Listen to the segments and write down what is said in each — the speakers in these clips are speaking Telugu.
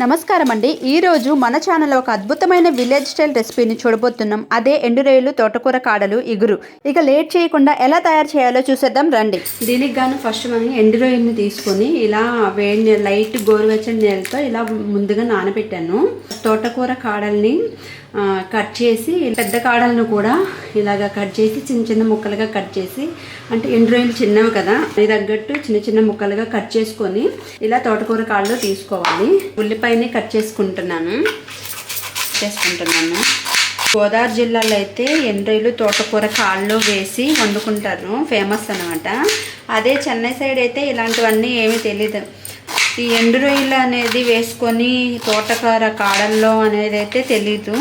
నమస్కారం అండి. ఈరోజు మన ఛానల్లో ఒక అద్భుతమైన విలేజ్ స్టైల్ రెసిపీని చూడబోతున్నాం. అదే ఎండురొయ్యలు, తోటకూర కాడలు, ఇగురు. ఇక లేట్ చేయకుండా ఎలా తయారు చేయాలో చూసేద్దాం రండి. దీనికి గాను ఫస్ట్ మనం ఎండురొయ్యల్ని తీసుకొని ఇలా వేడి లైట్ గోరువెచ్చని నీళ్ళతో ఇలా ముందుగా నానబెట్టాను. తోటకూర కాడల్ని కట్ చేసి, పెద్ద కాడలను కూడా ఇలాగ కట్ చేసి చిన్న చిన్న ముక్కలుగా కట్ చేసి, అంటే ఎండురొయ్యలు చిన్నవి కదా, అది తగ్గట్టు చిన్న చిన్న ముక్కలుగా కట్ చేసుకొని ఇలా తోటకూర కాడలు తీసుకోవాలి. ఉల్లిపాయని కట్ చేసుకుంటున్నాను. గోదావరి జిల్లాలో అయితే ఎండురొయ్యలు తోటకూర కాళ్ళు వేసి వండుకుంటారు, ఫేమస్ అనమాట. అదే చెన్నై సైడ్ అయితే ఇలాంటివన్నీ ఏమీ తెలీదు. ఈ ఎండురొయ్యలు అనేది వేసుకొని తోటకూర కాడల్లో అనేది అయితే తెలీదు.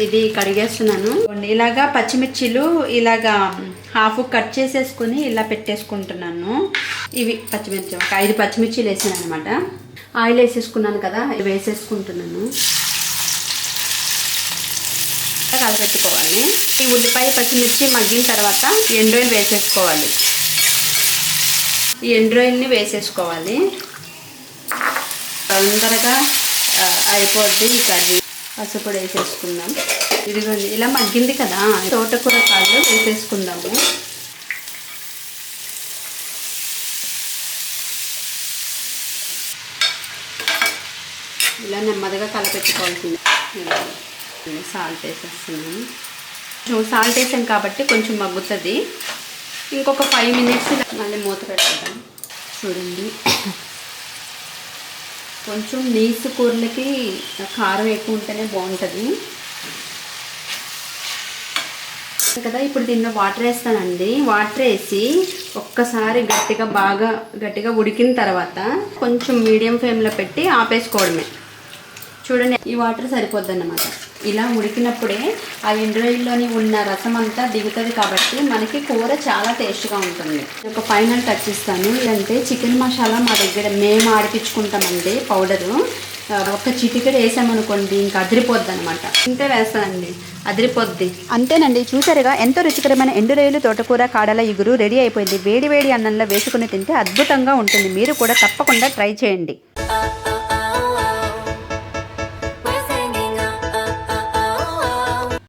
ఇది కడిగేస్తున్నాను. ఇలాగా పచ్చిమిర్చిలు ఇలాగా హాఫ్ కట్ చేసేసుకొని ఇలా పెట్టేసుకుంటున్నాను. ఇవి పచ్చిమిర్చి ఒక 5 పచ్చిమిర్చిలు వేసాను అనమాట. ఆయిల్ వేసేసుకున్నాను కదా, ఇది వేసేసుకుంటున్నాను. కలపెట్టుకోవాలి. ఈ ఉల్లిపాయ పచ్చిమిర్చి మగ్గిన తర్వాత ఎండురొయ్యలు వేసేసుకోవాలి. ఈ ఎండురొయ్యల్ని వేసేసుకోవాలి. తొందరగా అయిపోద్ది ఈ కర్రీ. పసుపు వేసేసుకుందాం. ఇదిగోండి ఇలా మగ్గింది కదా, తోటకూర కాళ్ళు వేసేసుకుందాము. ఇలా నెమ్మదిగా కలపెట్టుకోవాల్సింది. సాల్ట్ వేసేస్తున్నాను. సాల్ట్ వేసాను కాబట్టి కొంచెం మగ్గుతుంది. ఇంకొక 5 మినిట్స్ మళ్ళీ మూత పెట్టుకుంటాం. చూడండి, కొంచెం నీసు కూరలకి కారం ఎక్కువ ఉంటేనే బాగుంటుంది కదా. ఇప్పుడు దీనిలో వాటర్ వేస్తానండి. వాటర్ వేసి ఒక్కసారి బాగా గట్టిగా ఉడికిన తర్వాత కొంచెం మీడియం ఫ్లేమ్లో పెట్టి ఆపేసుకోవడమే. చూడండి, ఈ వాటర్ సరిపోద్ది అన్నమాట. ఇలా ఉడికినప్పుడే ఆ ఎండురొయ్యల్లోని ఉన్న రసం అంతా దిగుతుంది కాబట్టి మనకి కూర చాలా టేస్ట్గా ఉంటుంది. ఒక ఫైనల్ టచ్ ఇస్తాను. అంటే చికెన్ మసాలా మా దగ్గర మేము ఆడిపించుకుంటామండి పౌడరు. ఒక చిటికెడు వేసామనుకోండి ఇంకా అదిరిపోద్ది అనమాట. ఇంతే వేస్తానండి, అదిరిపోద్ది. అంతేనండి, చూసారుగా ఎంతో రుచికరమైన ఎండురొయ్యలు, తోటకూర కాడల ఇగురు రెడీ అయిపోయింది. వేడి వేడి అన్నంలో వేసుకుని తింటే అద్భుతంగా ఉంటుంది. మీరు కూడా తప్పకుండా ట్రై చేయండి.